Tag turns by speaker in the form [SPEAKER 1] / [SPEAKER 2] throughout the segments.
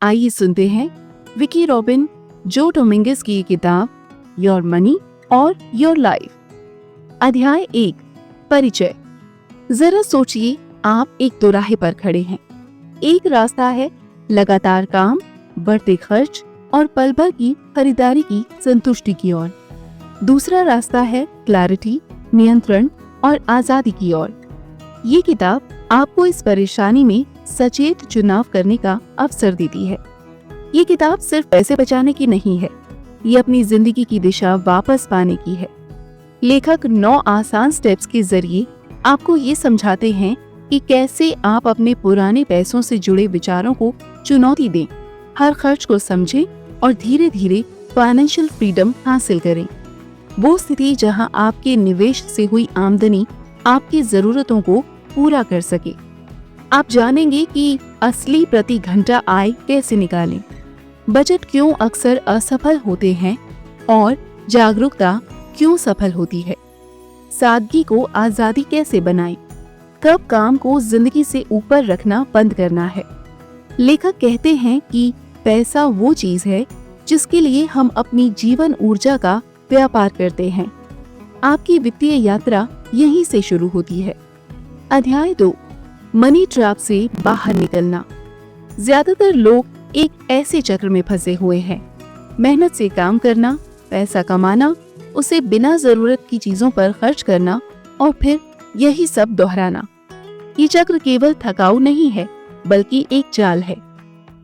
[SPEAKER 1] आइए सुनते हैं विकी रॉबिन जो डोमिंगेस की ये किताब योर मनी और योर लाइफ। अध्याय 1 परिचय। जरा सोचिए, आप एक दोराहे पर खड़े हैं। एक रास्ता है लगातार काम, बढ़ते खर्च और पल भर की खरीदारी की संतुष्टि की ओर। दूसरा रास्ता है क्लैरिटी, नियंत्रण और आजादी की ओर। ये किताब आपको इस परेशानी में सचेत चुनाव करने का अवसर देती है। ये किताब सिर्फ पैसे बचाने की नहीं है, ये अपनी जिंदगी की दिशा वापस पाने की है। लेखक 9 आसान स्टेप्स के जरिए आपको ये समझाते हैं कि कैसे आप अपने पुराने पैसों से जुड़े विचारों को चुनौती दें, हर खर्च को समझें और धीरे धीरे फाइनेंशियल फ्रीडम हासिल करें। वो स्थिति जहां आपके निवेश से हुई आमदनी आपकी जरूरतों को पूरा कर सके। आप जानेंगे कि असली प्रति घंटा आय कैसे निकालें, बजट क्यों अक्सर असफल होते हैं और जागरूकता क्यों सफल होती है, सादगी को आजादी कैसे बनाएं, कब काम को जिंदगी से ऊपर रखना बंद करना है। लेखक कहते हैं कि पैसा वो चीज है जिसके लिए हम अपनी जीवन ऊर्जा का व्यापार करते हैं। आपकी वित्तीय यात्रा यहीं से शुरू होती है। अध्याय 2 मनी ट्रैप से बाहर निकलना। ज्यादातर लोग एक ऐसे चक्र में फंसे हुए हैं, मेहनत से काम करना, पैसा कमाना, उसे बिना जरूरत की चीजों पर खर्च करना और फिर यही सब दोहराना। ये चक्र केवल थकाऊ नहीं है, बल्कि एक जाल है।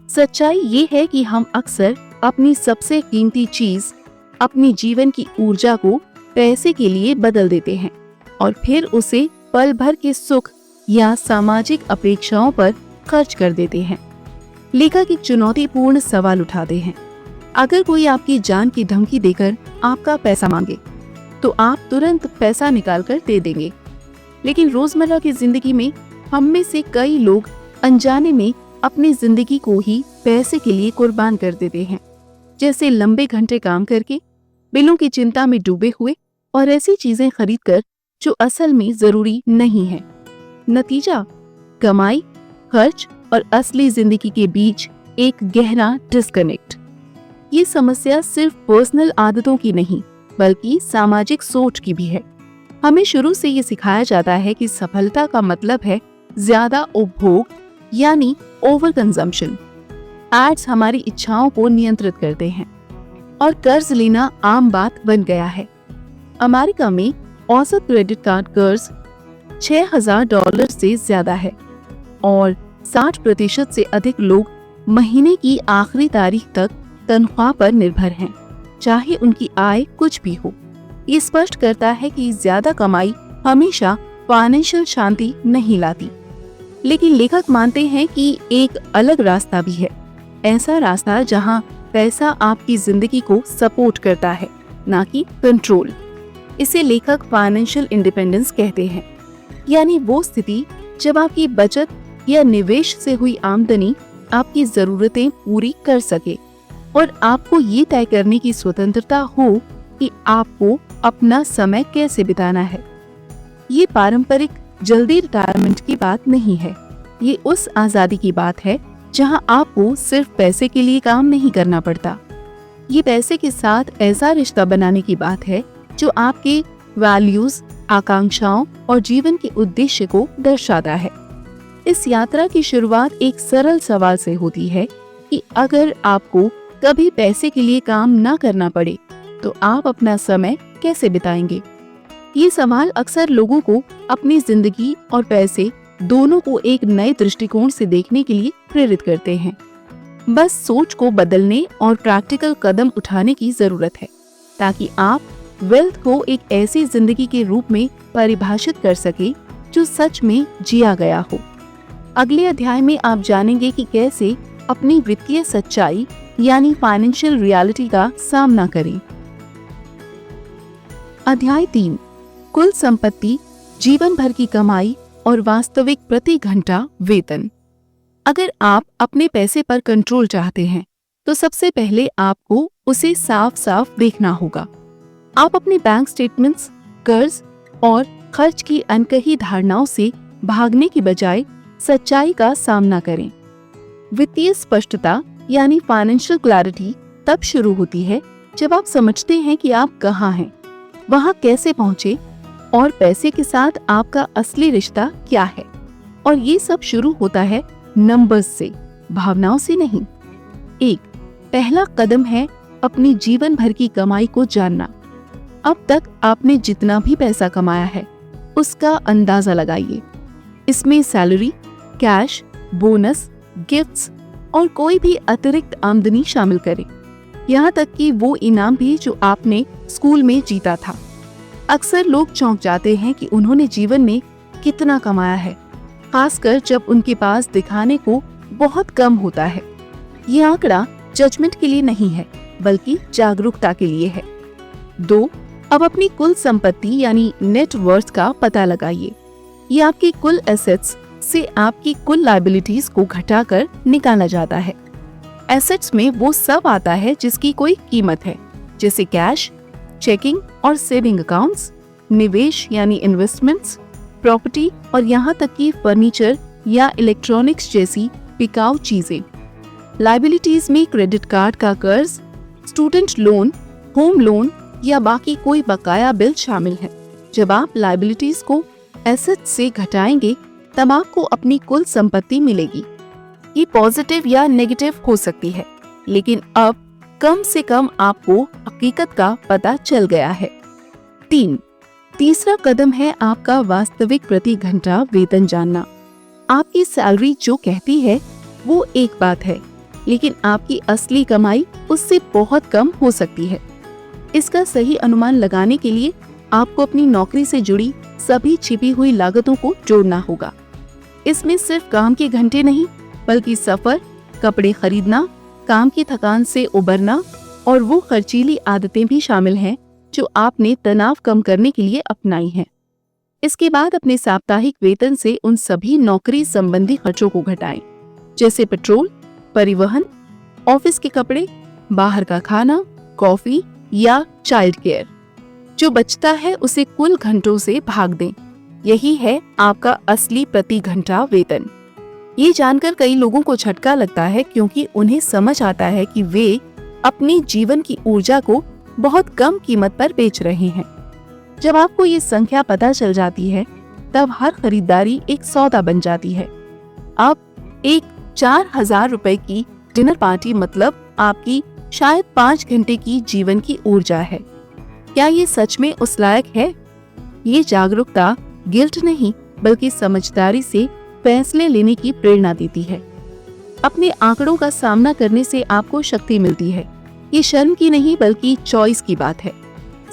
[SPEAKER 1] सच्चाई ये है कि हम अक्सर अपनी सबसे कीमती चीज, अपनी जीवन की ऊर्जा को पैसे के लिए बदल देते हैं और फिर उसे पल भर के सुख या सामाजिक अपेक्षाओं पर खर्च कर देते हैं। लेखक एक चुनौतीपूर्ण सवाल उठाते हैं। अगर कोई आपकी जान की धमकी देकर आपका पैसा मांगे, तो आप तुरंत पैसा निकालकर दे देंगे। लेकिन रोजमर्रा की जिंदगी में हम में से कई लोग अनजाने में अपनी जिंदगी को ही पैसे के लिए कुर्बान कर देते हैं, जैसे लंबे घंटे काम करके, बिलों की चिंता में डूबे हुए और ऐसी चीजें खरीदकर जो असल में जरूरी नहीं है। नतीजा कमाई, खर्च और असली जिंदगी के बीच एक गहरा डिस्कनेक्ट। ये समस्या सिर्फ पर्सनल आदतों की नहीं, बल्कि सामाजिक सोच की भी है। हमें शुरू से ये सिखाया जाता है कि सफलता का मतलब है ज्यादा उपभोग, यानी ओवर कंजम्पशन। एड्स हमारी इच्छाओं को नियंत्रित करते हैं और कर्ज लेना आम बात बन गया है। अमेरिका में औसत क्रेडिट कार्ड कर्ज $6,000 से ज्यादा है और 60% से अधिक लोग महीने की आखिरी तारीख तक तनख्वाह पर निर्भर हैं, चाहे उनकी आय कुछ भी हो। ये स्पष्ट करता है कि ज्यादा कमाई हमेशा फाइनेंशियल शांति नहीं लाती। लेकिन लेखक मानते हैं कि एक अलग रास्ता भी है, ऐसा रास्ता जहां पैसा आपकी जिंदगी को सपोर्ट करता है, ना कि कंट्रोल। इसे लेखक फाइनेंशियल इंडिपेंडेंस कहते हैं, यानी वो स्थिति जब आपकी बचत या निवेश से हुई आमदनी आपकी जरूरतें पूरी कर सके और आपको ये तय करने की स्वतंत्रता हो कि आपको अपना समय कैसे बिताना है। ये पारंपरिक जल्दी रिटायरमेंट की बात नहीं है, ये उस आजादी की बात है जहां आपको सिर्फ पैसे के लिए काम नहीं करना पड़ता। ये पैसे के साथ ऐसा रिश्ता बनाने की बात है जो आपके वैल्यूज, आकांक्षाओं और जीवन के उद्देश्य को दर्शाता है। इस यात्रा की शुरुआत एक सरल सवाल से होती है कि अगर आपको कभी पैसे के लिए काम ना करना पड़े, तो आप अपना समय कैसे बिताएंगे? ये सवाल अक्सर लोगों को अपनी जिंदगी और पैसे दोनों को एक नए दृष्टिकोण से देखने के लिए प्रेरित करते हैं। बस सोच को बदलने और प्रैक्टिकल कदम उठाने की जरूरत है, ताकि आप वेल्थ को एक ऐसी जिंदगी के रूप में परिभाषित कर सके जो सच में जिया गया हो। अगले अध्याय में आप जानेंगे कि कैसे अपनी वित्तीय सच्चाई यानी फाइनेंशियल रियलिटी का सामना करें। अध्याय 3 कुल संपत्ति, जीवन भर की कमाई और वास्तविक प्रति घंटा वेतन। अगर आप अपने पैसे पर कंट्रोल चाहते हैं, तो सबसे पहले आपको उसे साफ साफ देखना होगा। आप अपने बैंक स्टेटमेंट्स, कर्ज और खर्च की अनकही धारणाओं से भागने की बजाय सच्चाई का सामना करें। वित्तीय स्पष्टता यानी फाइनेंशियल क्लैरिटी तब शुरू होती है जब आप समझते हैं कि आप कहाँ हैं, वहाँ कैसे पहुँचे और पैसे के साथ आपका असली रिश्ता क्या है। और ये सब शुरू होता है नंबर्स से, भावनाओं से नहीं। एक पहला कदम है अपनी जीवन भर की कमाई को जानना। अब तक आपने जितना भी पैसा कमाया है उसका अंदाजा लगाइए। इसमें सैलरी, कैश, बोनस, गिफ्ट्स और कोई भी अतिरिक्त आमदनी शामिल करें, यहाँ तक कि वो इनाम भी जो आपने स्कूल में जीता था। अक्सर लोग चौंक जाते हैं कि उन्होंने जीवन में कितना कमाया है, खासकर जब उनके पास दिखाने को बहुत कम होता है। ये आंकड़ा जजमेंट के लिए नहीं है, बल्कि जागरूकता के लिए है। 2. अब अपनी कुल संपत्ति यानी नेट वर्थ का पता लगाइए। ये आपकी कुल एसेट्स से आपकी कुल लायबिलिटीज को घटाकर निकाला जाता है। एसेट्स में वो सब आता है जिसकी कोई कीमत है, जैसे कैश, चेकिंग और सेविंग अकाउंट्स, निवेश यानी इन्वेस्टमेंट्स, प्रॉपर्टी और यहाँ तक कि फर्नीचर या इलेक्ट्रॉनिक्स जैसी टिकाऊ चीजें। लायबिलिटीज में क्रेडिट कार्ड का कर्ज, स्टूडेंट लोन, होम लोन या बाकी कोई बकाया बिल शामिल है। जब आप लायबिलिटीज को एसेट से घटाएंगे तब आपको अपनी कुल संपत्ति मिलेगी। ये पॉजिटिव या नेगेटिव हो सकती है, लेकिन अब कम से कम आपको हकीकत का पता चल गया है। 3. तीसरा कदम है आपका वास्तविक प्रति घंटा वेतन जानना। आपकी सैलरी जो कहती है वो एक बात है, लेकिन आपकी असली कमाई उससे बहुत कम हो सकती है। इसका सही अनुमान लगाने के लिए आपको अपनी नौकरी से जुड़ी सभी छिपी हुई लागतों को जोड़ना होगा। इसमें सिर्फ काम के घंटे नहीं, बल्कि सफर, कपड़े खरीदना, काम की थकान से उबरना और वो खर्चीली आदतें भी शामिल हैं जो आपने तनाव कम करने के लिए अपनाई हैं। इसके बाद अपने साप्ताहिक वेतन से उन सभी नौकरी संबंधी खर्चों को घटाएं, जैसे पेट्रोल, परिवहन, ऑफिस के कपड़े, बाहर का खाना, कॉफी या चाइल्ड केयर। जो बचता है उसे कुल घंटों से भाग दें। यही है आपका असली प्रति घंटा वेतन। ये जानकर कई लोगों को झटका लगता है, क्योंकि उन्हें समझ आता है कि वे अपनी जीवन की ऊर्जा को बहुत कम कीमत पर बेच रहे हैं। जब आपको ये संख्या पता चल जाती है तब हर खरीदारी एक सौदा बन जाती है। अब एक 4,000 रुपए की डिनर पार्टी मतलब आपकी शायद 5 घंटे की जीवन की ऊर्जा है। क्या ये सच में उस लायक है? ये जागरूकता गिल्ट नहीं, बल्कि समझदारी से फैसले लेने की प्रेरणा देती है। अपने आंकड़ों का सामना करने से आपको शक्ति मिलती है। ये शर्म की नहीं, बल्कि चॉइस की बात है।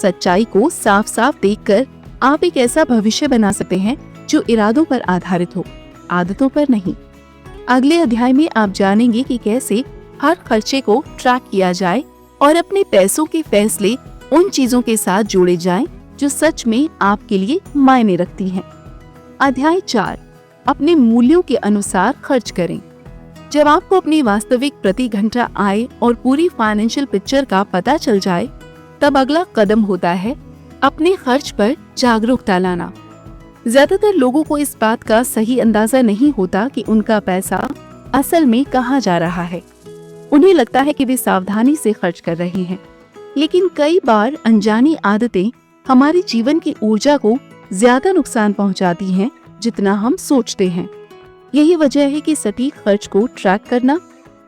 [SPEAKER 1] सच्चाई को साफ साफ देखकर आप एक ऐसा भविष्य बना सकते हैं जो इरादों पर आधारित हो, आदतों पर नहीं। अगले अध्याय में आप जानेंगे कि कैसे हर खर्चे को ट्रैक किया जाए और अपने पैसों के फैसले उन चीजों के साथ जोड़े जाएं जो सच में आपके लिए मायने रखती हैं। अध्याय 4, अपने मूल्यों के अनुसार खर्च करें। जब आपको अपनी वास्तविक प्रति घंटा आय और पूरी फाइनेंशियल पिक्चर का पता चल जाए, तब अगला कदम होता है अपने खर्च पर जागरूकता लाना। ज्यादातर लोगों को इस बात का सही अंदाजा नहीं होता कि उनका पैसा असल में कहाँ जा रहा है। उन्हें लगता है कि वे सावधानी से खर्च कर रहे हैं, लेकिन कई बार अनजानी आदतें हमारे जीवन की ऊर्जा को ज्यादा नुकसान पहुंचाती हैं जितना हम सोचते हैं। यही वजह है कि सटीक खर्च को ट्रैक करना,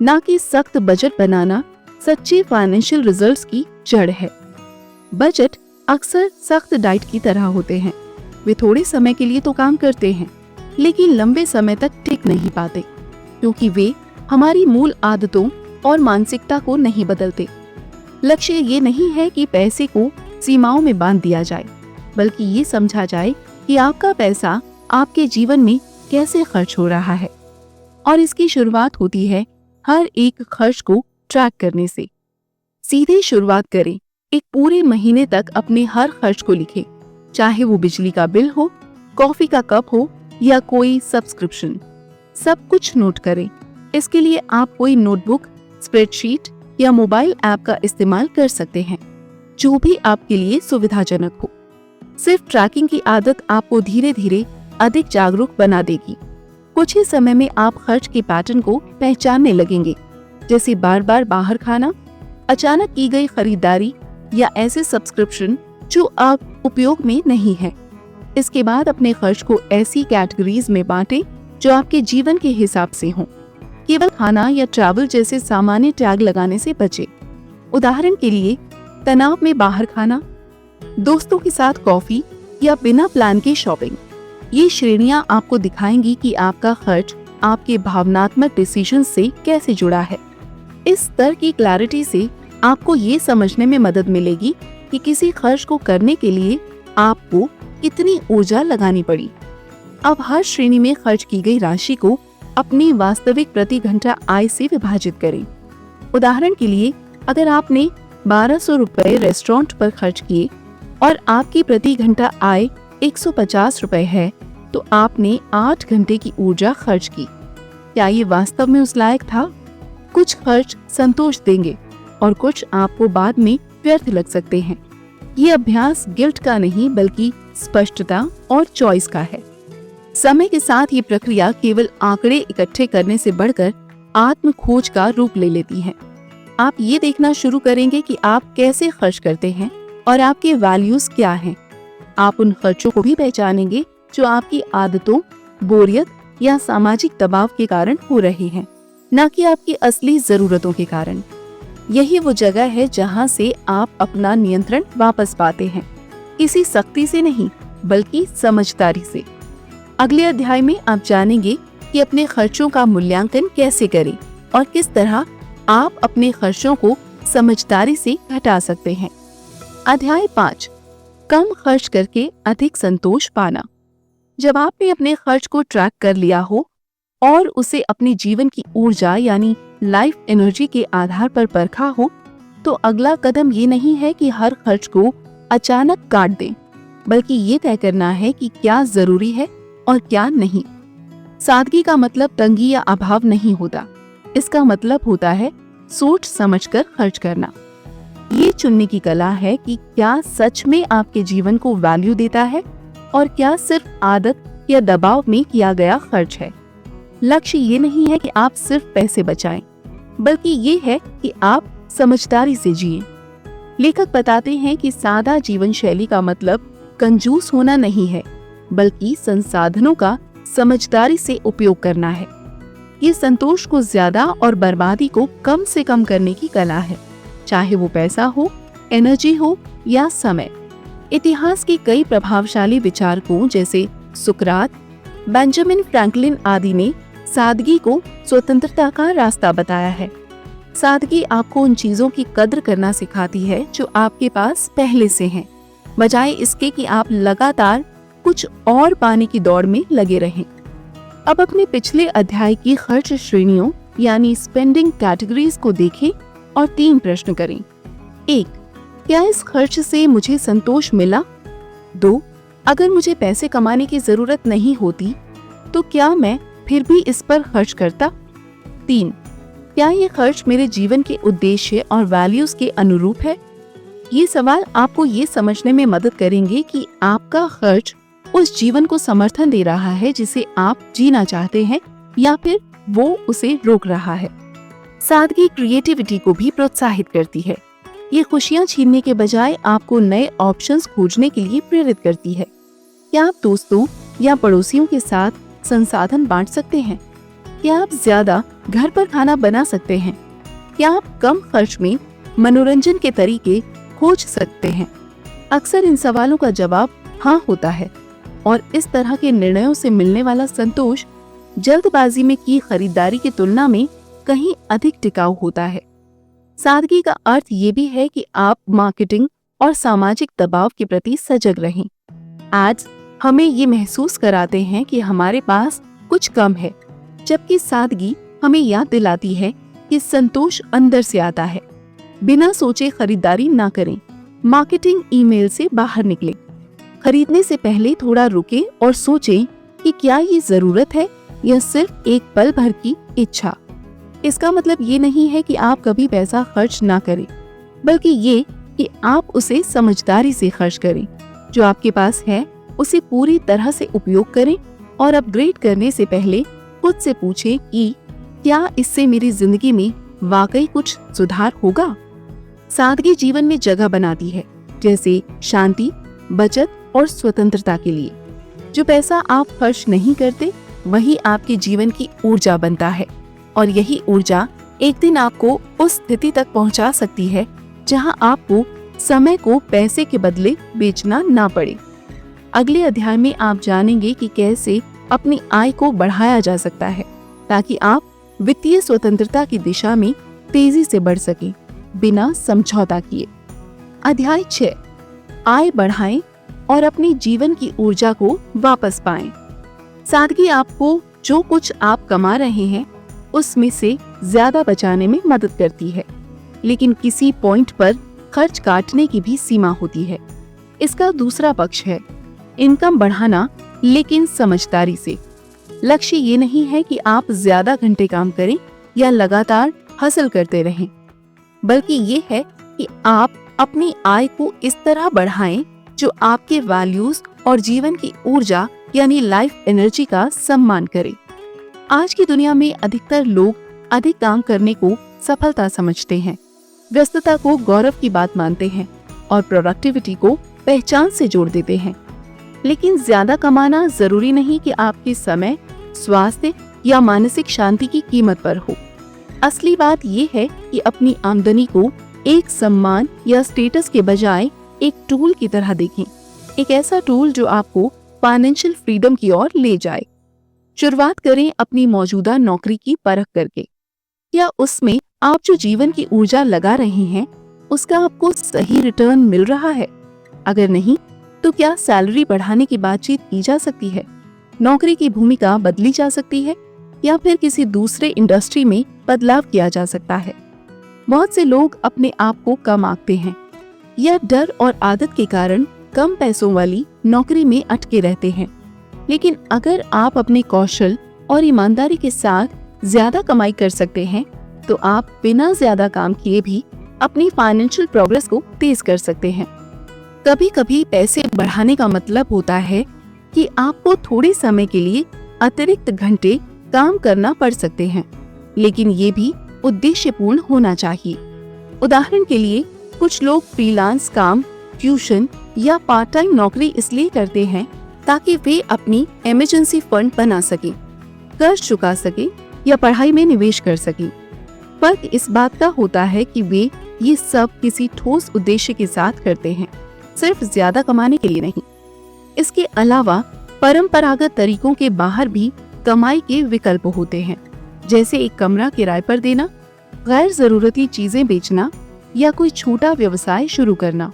[SPEAKER 1] ना कि सख्त बजट बनाना, सच्चे फाइनेंशियल रिजल्ट्स की जड़ है। बजट अक्सर सख्त डाइट की तरह होते हैं। वे थोड़े समय के लिए तो काम करते हैं, लेकिन लंबे समय तक टिक नहीं पाते, क्योंकि वे हमारी मूल आदतों और मानसिकता को नहीं बदलते। लक्ष्य ये नहीं है कि पैसे को सीमाओं में बांध दिया जाए, बल्कि ये समझा जाए कि आपका पैसा आपके जीवन में कैसे खर्च हो रहा है। और इसकी शुरुआत होती है हर एक खर्च को ट्रैक करने से। सीधे शुरुआत करें। एक पूरे महीने तक अपने हर खर्च को लिखें, चाहे वो बिजली का बिल हो, कॉफी का कप हो या कोई सब्सक्रिप्शन। सब कुछ नोट करें। इसके लिए आप कोई नोटबुक, स्प्रेडशीट या मोबाइल ऐप का इस्तेमाल कर सकते हैं, जो भी आपके लिए सुविधाजनक हो। सिर्फ ट्रैकिंग की आदत आपको धीरे धीरे अधिक जागरूक बना देगी। कुछ ही समय में आप खर्च के पैटर्न को पहचानने लगेंगे। जैसे बार बार बाहर खाना, अचानक की गई खरीदारी या ऐसे सब्सक्रिप्शन जो अब उपयोग में नहीं है। इसके बाद अपने खर्च को ऐसी कैटेगरीज में बांटें जो आपके जीवन के हिसाब से हों। केवल खाना या ट्रैवल जैसे सामान्य टैग लगाने से बचें। उदाहरण के लिए, तनाव में बाहर खाना, दोस्तों के साथ कॉफी या बिना प्लान के शॉपिंग। ये श्रेणियां आपको दिखाएंगी कि आपका खर्च आपके भावनात्मक डिसीजन से कैसे जुड़ा है। इस स्तर की क्लैरिटी से आपको ये समझने में मदद मिलेगी कि किसी खर्च को करने के लिए आपको कितनी ऊर्जा लगानी पड़ी। अब हर श्रेणी में खर्च की गई राशि को अपनी वास्तविक प्रति घंटा आय से विभाजित करें। उदाहरण के लिए, अगर आपने 1200 रुपए रेस्टोरेंट पर खर्च किए और आपकी प्रति घंटा आय 150 रुपए है, तो आपने 8 घंटे की ऊर्जा खर्च की। क्या ये वास्तव में उस लायक था? कुछ खर्च संतोष देंगे और कुछ आपको बाद में व्यर्थ लग सकते हैं। ये अभ्यास गिल्ट का नहीं बल्कि स्पष्टता और चॉइस का है। समय के साथ ये प्रक्रिया केवल आंकड़े इकट्ठे करने से बढ़कर आत्म खोज का रूप ले लेती है। आप ये देखना शुरू करेंगे कि आप कैसे खर्च करते हैं और आपके वैल्यूज क्या हैं। आप उन खर्चों को भी पहचानेंगे जो आपकी आदतों, बोरियत या सामाजिक दबाव के कारण हो रहे हैं, न कि आपकी असली जरूरतों के कारण। यही वो जगह है जहां से आप अपना नियंत्रण वापस पाते हैं, किसी सख्ती से नहीं बल्कि समझदारी से। अगले अध्याय में आप जानेंगे कि अपने खर्चों का मूल्यांकन कैसे करें और किस तरह आप अपने खर्चों को समझदारी से घटा सकते हैं। अध्याय 5, कम खर्च करके अधिक संतोष पाना। जब आपने अपने खर्च को ट्रैक कर लिया हो और उसे अपने जीवन की ऊर्जा यानी लाइफ एनर्जी के आधार पर परखा हो, तो अगला कदम ये नहीं है कि हर खर्च को अचानक काट दें, बल्कि ये तय करना है कि क्या जरूरी है और क्या नहीं। सादगी का मतलब तंगी या अभाव नहीं होता। इसका मतलब होता है सोच समझकर खर्च करना। ये चुनने की कला है कि क्या सच में आपके जीवन को वैल्यू देता है और क्या सिर्फ आदत या दबाव में किया गया खर्च है। लक्ष्य ये नहीं है कि आप सिर्फ पैसे बचाएं, बल्कि ये है कि आप समझदारी से जिएं। लेखक बताते हैं कि सादा जीवन शैली का मतलब कंजूस होना नहीं है, बल्कि संसाधनों का समझदारी से उपयोग करना है। ये संतोष को ज्यादा और बर्बादी को कम से कम करने की कला है, चाहे वो पैसा हो, एनर्जी हो या समय। इतिहास के कई प्रभावशाली विचारकों जैसे सुकरात, बेंजामिन फ्रैंकलिन आदि ने सादगी को स्वतंत्रता का रास्ता बताया है। सादगी आपको उन चीजों की कद्र करना सिखाती है जो आपके पास पहले से हैं, बजाय इसके कि आप लगातार कुछ और पाने की दौड़ में लगे रहें। अब अपने पिछले अध्याय की खर्च श्रेणियों यानी स्पेंडिंग कैटेगरीज को देखें और 3 प्रश्न करें। 1, क्या इस खर्च से मुझे संतोष मिला? 2, अगर मुझे पैसे कमाने की जरूरत नहीं होती तो क्या मैं फिर भी इस पर खर्च करता? 3, क्या ये खर्च मेरे जीवन के उद्देश्य और वैल्यूज के अनुरूप है? ये सवाल आपको ये समझने में मदद करेंगे कि आपका खर्च उस जीवन को समर्थन दे रहा है जिसे आप जीना चाहते हैं या फिर वो उसे रोक रहा है। सादगी क्रिएटिविटी को भी प्रोत्साहित करती है। ये खुशियां छीनने के बजाय आपको नए ऑप्शंस खोजने के लिए प्रेरित करती है। क्या आप दोस्तों या पड़ोसियों के साथ संसाधन बांट सकते हैं? क्या आप ज्यादा घर पर खाना बना सकते हैं? क्या आप कम खर्च में मनोरंजन के तरीके खोज सकते हैं? अक्सर इन सवालों का जवाब हाँ होता है और इस तरह के निर्णयों से मिलने वाला संतोष जल्दबाजी में की खरीदारी की तुलना में कहीं अधिक टिकाऊ होता है। सादगी का अर्थ ये भी है कि आप मार्केटिंग और सामाजिक दबाव के प्रति सजग रहें। एड्स हमें ये महसूस कराते हैं कि हमारे पास कुछ कम है, जबकि सादगी हमें याद दिलाती है कि संतोष अंदर से आता है। बिना सोचे खरीदारी ना करें। मार्केटिंग ईमेल से बाहर निकलें। खरीदने से पहले थोड़ा रुकें और सोचें कि क्या ये जरूरत है या सिर्फ एक पल भर की इच्छा। इसका मतलब ये नहीं है कि आप कभी पैसा खर्च ना करें, बल्कि ये कि आप उसे समझदारी से खर्च करें। जो आपके पास है उसे पूरी तरह से उपयोग करें और अपग्रेड करने से पहले खुद से पूछें कि क्या इससे मेरी जिंदगी में वाकई कुछ सुधार होगा? सादगी जीवन में जगह बनाती है, जैसे शांति, बचत और स्वतंत्रता के लिए। जो पैसा आप खर्च नहीं करते वही आपके जीवन की ऊर्जा बनता है, और यही ऊर्जा एक दिन आपको उस स्थिति तक पहुंचा सकती है जहां आपको समय को पैसे के बदले बेचना ना पड़े। अगले अध्याय में आप जानेंगे कि कैसे अपनी आय को बढ़ाया जा सकता है ताकि आप वित्तीय स्वतंत्रता की दिशा में तेजी से बढ़ सकें बिना समझौता किए। अध्याय 6, आय बढ़ाएं और अपनी जीवन की ऊर्जा को वापस पाएं। सादगी आपको जो कुछ आप कमा रहे हैं उसमें से ज्यादा बचाने में मदद करती है, लेकिन किसी पॉइंट पर खर्च काटने की भी सीमा होती है। इसका दूसरा पक्ष है इनकम बढ़ाना, लेकिन समझदारी से। लक्ष्य ये नहीं है कि आप ज्यादा घंटे काम करें या लगातार हासिल करते रहें, बल्कि ये है कि आप अपनी आय को इस तरह बढ़ाएं जो आपके वैल्यूज और जीवन की ऊर्जा यानी लाइफ एनर्जी का सम्मान करे। आज की दुनिया में अधिकतर लोग अधिक काम करने को सफलता समझते हैं, व्यस्तता को गौरव की बात मानते हैं और प्रोडक्टिविटी को पहचान से जोड़ देते हैं। लेकिन ज्यादा कमाना जरूरी नहीं कि आपके समय, स्वास्थ्य या मानसिक शांति की कीमत पर हो। असली बात ये है कि अपनी आमदनी को एक सम्मान या स्टेटस के बजाय एक टूल की तरह देखें, एक ऐसा टूल जो आपको फाइनेंशियल फ्रीडम की ओर ले जाए। शुरुआत करें अपनी मौजूदा नौकरी की परख करके। क्या उसमें आप जो जीवन की ऊर्जा लगा रहे हैं उसका आपको सही रिटर्न मिल रहा है? अगर नहीं, तो क्या सैलरी बढ़ाने की बातचीत की जा सकती है, नौकरी की भूमिका बदली जा सकती है, या फिर किसी दूसरे इंडस्ट्री में बदलाव किया जा सकता है? बहुत से लोग अपने आप को कम आंकते हैं या डर और आदत के कारण कम पैसों वाली नौकरी में अटके रहते हैं। लेकिन अगर आप अपने कौशल और ईमानदारी के साथ ज्यादा कमाई कर सकते हैं, तो आप बिना ज्यादा काम किए भी अपनी फाइनेंशियल प्रोग्रेस को तेज कर सकते हैं। कभी कभी पैसे बढ़ाने का मतलब होता है कि आपको थोड़े समय के लिए अतिरिक्त घंटे काम करना पड़ सकते हैं, लेकिन ये भी उद्देश्यपूर्ण होना चाहिए। उदाहरण के लिए, कुछ लोग फ्रीलांस काम, ट्यूशन या पार्ट टाइम नौकरी इसलिए करते हैं ताकि वे अपनी इमरजेंसी फंड बना सकें, कर्ज चुका सकें या पढ़ाई में निवेश कर सकें। फर्क इस बात का होता है कि वे ये सब किसी ठोस उद्देश्य के साथ करते हैं, सिर्फ ज्यादा कमाने के लिए नहीं। इसके अलावा परंपरागत तरीकों के बाहर भी कमाई के विकल्प होते हैं, जैसे एक कमरा किराए पर देना, गैर जरूरती चीजें बेचना या कोई छोटा व्यवसाय शुरू करना।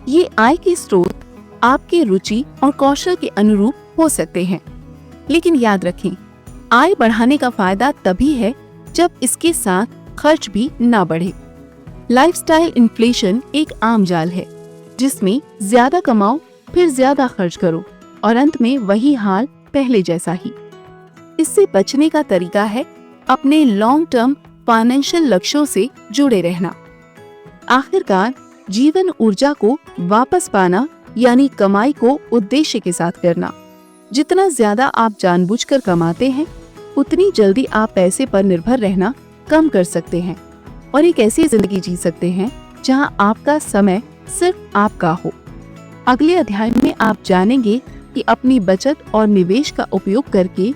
[SPEAKER 1] ये आय के स्रोत आपके रुचि और कौशल के अनुरूप हो सकते हैं, लेकिन याद रखें, आय बढ़ाने का फायदा तभी है जब इसके साथ खर्च भी ना बढ़े। लाइफस्टाइल इन्फ्लेशन एक आम जाल है जिसमें ज्यादा कमाओ फिर ज्यादा खर्च करो और अंत में वही हाल पहले जैसा ही। इससे बचने का तरीका है अपने लॉन्ग टर्म फाइनेंशियल लक्ष्यों से जुड़े रहना। आखिरकार जीवन ऊर्जा को वापस पाना यानी कमाई को उद्देश्य के साथ करना। जितना ज्यादा आप जानबूझकर कमाते हैं, उतनी जल्दी आप पैसे पर निर्भर रहना कम कर सकते हैं और एक ऐसी जिंदगी जी सकते हैं जहां आपका समय सिर्फ आपका हो। अगले अध्याय में आप जानेंगे कि अपनी बचत और निवेश का उपयोग करके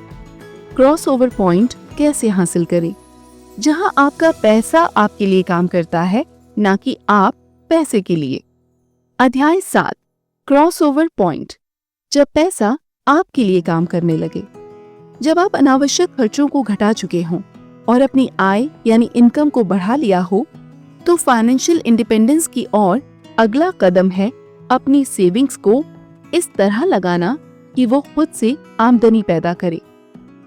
[SPEAKER 1] क्रॉसओवर पॉइंट कैसे हासिल करें, जहां आपका पैसा आपके लिए काम करता है, ना कि आप पैसे के लिए। अध्याय 7, क्रॉसओवर पॉइंट, जब पैसा आपके लिए काम करने लगे। जब आप अनावश्यक खर्चों को घटा चुके हों और अपनी आय यानी इनकम को बढ़ा लिया हो, तो फाइनेंशियल इंडिपेंडेंस की ओर अगला कदम है अपनी सेविंग्स को इस तरह लगाना कि वो खुद से आमदनी पैदा करे।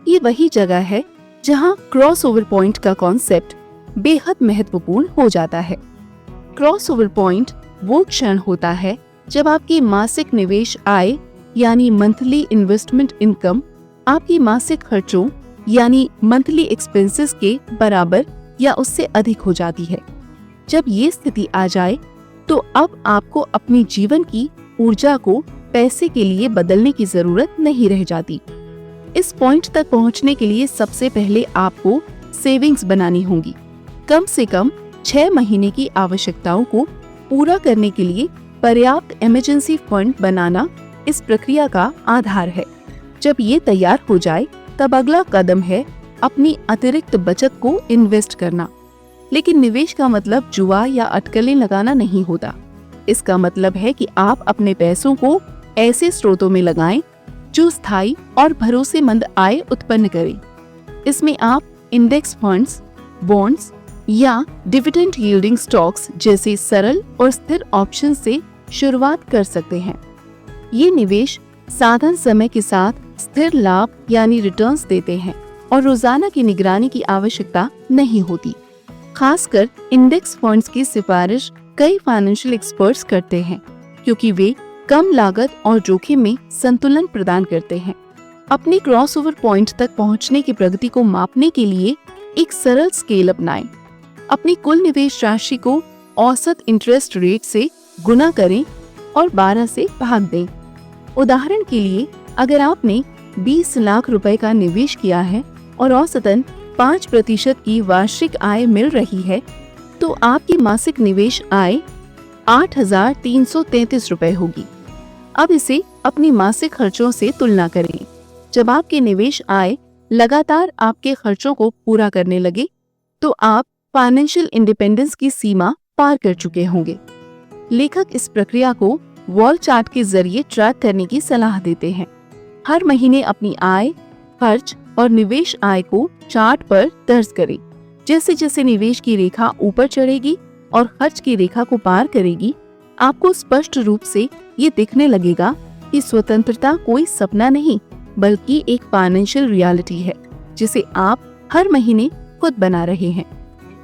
[SPEAKER 1] ये वही जगह है जहां क्रॉसओवर पॉइंट का कॉन्सेप्ट बेहद महत्वपूर्ण हो जाता है। क्रॉसओवर पॉइंट वो क्षण होता है जब आपकी मासिक निवेश आय यानी मंथली इन्वेस्टमेंट इनकम आपकी मासिक खर्चों यानी मंथली एक्सपेंसेस के बराबर या उससे अधिक हो जाती है। जब ये स्थिति आ जाए तो अब आपको अपनी जीवन की ऊर्जा को पैसे के लिए बदलने की जरूरत नहीं रह जाती। इस पॉइंट तक पहुंचने के लिए सबसे पहले आपको सेविंग्स बनानी होंगी। कम से कम 6 महीने की आवश्यकताओं को पूरा करने के लिए पर्याप्त इमरजेंसी फंड बनाना इस प्रक्रिया का आधार है। जब ये तैयार हो जाए तब अगला कदम है अपनी अतिरिक्त बचत को इन्वेस्ट करना। लेकिन निवेश का मतलब जुआ या अटकलें लगाना नहीं होता। इसका मतलब है कि आप अपने पैसों को ऐसे स्रोतों में लगाएं जो स्थायी और भरोसेमंद आय उत्पन्न करें। इसमें आप इंडेक्स फंड्स, बॉन्ड्स या डिविडेंड यील्डिंग स्टॉक्स जैसे सरल और स्थिर ऑप्शन से शुरुआत कर सकते हैं। ये निवेश साधन समय के साथ स्थिर लाभ यानी रिटर्न्स देते हैं और रोजाना की निगरानी की आवश्यकता नहीं होती। खासकर इंडेक्स फंड्स की सिफारिश कई फाइनेंशियल एक्सपर्ट्स करते हैं क्योंकि वे कम लागत और जोखिम में संतुलन प्रदान करते हैं। अपने क्रॉसओवर पॉइंट तक पहुंचने की प्रगति को मापने के लिए एक सरल स्केल अपनाएं। अपनी कुल निवेश राशि को औसत इंटरेस्ट रेट से गुना करें और 12 से भाग दें। उदाहरण के लिए, अगर आपने 20 लाख रुपए का निवेश किया है और औसतन 5% की वार्षिक आय मिल रही है, तो आपकी मासिक निवेश आय 8,333 रुपए होगी। अब इसे अपनी मासिक खर्चों से तुलना करें। जब आपके निवेश आय लगातार आपके खर्चों को पूरा करने लगे, तो आप फाइनेंशियल इंडिपेंडेंस की सीमा पार कर चुके होंगे। लेखक इस प्रक्रिया को वॉल चार्ट के जरिए ट्रैक करने की सलाह देते हैं। हर महीने अपनी आय, खर्च और निवेश आय को चार्ट पर दर्ज करें। जैसे जैसे निवेश की रेखा ऊपर चढ़ेगी और खर्च की रेखा को पार करेगी, आपको स्पष्ट रूप से ये दिखने लगेगा कि स्वतंत्रता कोई सपना नहीं बल्कि एक फाइनेंशियल रियलिटी है जिसे आप हर महीने खुद बना रहे हैं।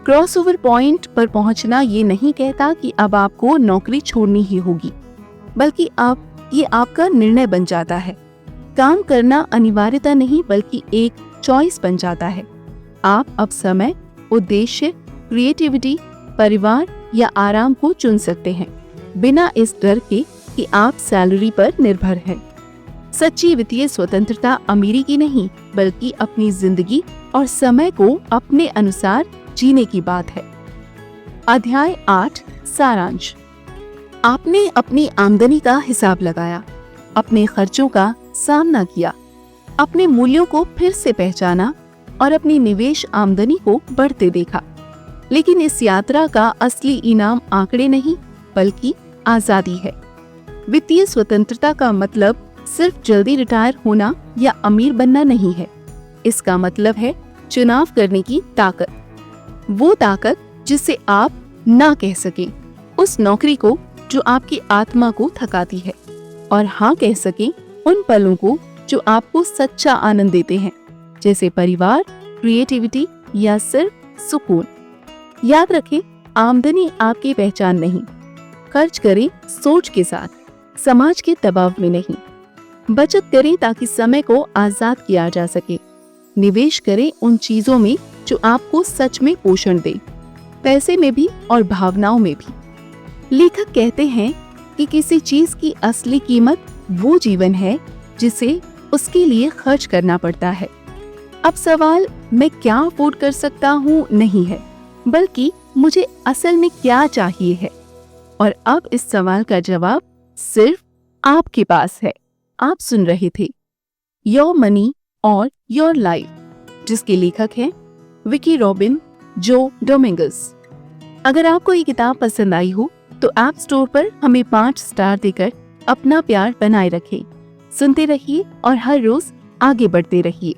[SPEAKER 1] क्रॉसओवर पॉइंट पर पहुंचना ये नहीं कहता कि अब आपको नौकरी छोड़नी ही होगी, बल्कि अब ये आपका निर्णय बन जाता है। काम करना अनिवार्यता नहीं बल्कि एक चॉइस बन जाता है। आप अब समय, उद्देश्य, क्रिएटिविटी, परिवार या आराम को चुन सकते हैं, बिना इस डर के कि आप सैलरी पर निर्भर हैं। सच्ची वित्तीय स्वतंत्रता अमीरी की नहीं बल्कि अपनी जिंदगी और समय को अपने अनुसार जीने की बात है। अध्याय 8 सारांश। आपने अपनी आमदनी का हिसाब लगाया, अपने खर्चों का सामना किया, अपने मूल्यों को फिर से पहचाना और अपनी निवेश आमदनी को बढ़ते देखा। लेकिन इस यात्रा का असली इनाम आंकड़े नहीं बल्कि आजादी है। वित्तीय स्वतंत्रता का मतलब सिर्फ जल्दी रिटायर होना या अमीर बनना नहीं है। इसका मतलब है चुनाव करने की ताकत, वो ताकत जिससे आप ना कह सकें उस नौकरी को जो आपकी आत्मा को थकाती है और हाँ कह सकें उन पलों को जो आपको सच्चा आनंद देते हैं, जैसे परिवार, क्रिएटिविटी या सिर्फ सुकून। याद रखें, आमदनी आपकी पहचान नहीं। खर्च करें सोच के साथ, समाज के दबाव में नहीं। बचत करें ताकि समय को आजाद किया जा सके। निवेश करें उन चीजों में जो आपको सच में पोषण दे, पैसे में भी और भावनाओं में भी। लेखक कहते हैं कि किसी चीज की असली कीमत वो जीवन है जिसे उसके लिए खर्च करना पड़ता है। अब सवाल मैं क्या अफोर्ड कर सकता हूँ नहीं है, बल्कि मुझे असल में क्या चाहिए है। और अब इस सवाल का जवाब सिर्फ आपके पास है। आप सुन रहे थे योर मनी और योर लाइफ, जिसके लेखक हैं विकी रॉबिन, जो डोमिंगस। अगर आपको ये किताब पसंद आई हो तो ऐप स्टोर पर हमें 5 स्टार देकर अपना प्यार बनाए रखें। सुनते रहिए और हर रोज आगे बढ़ते रहिए।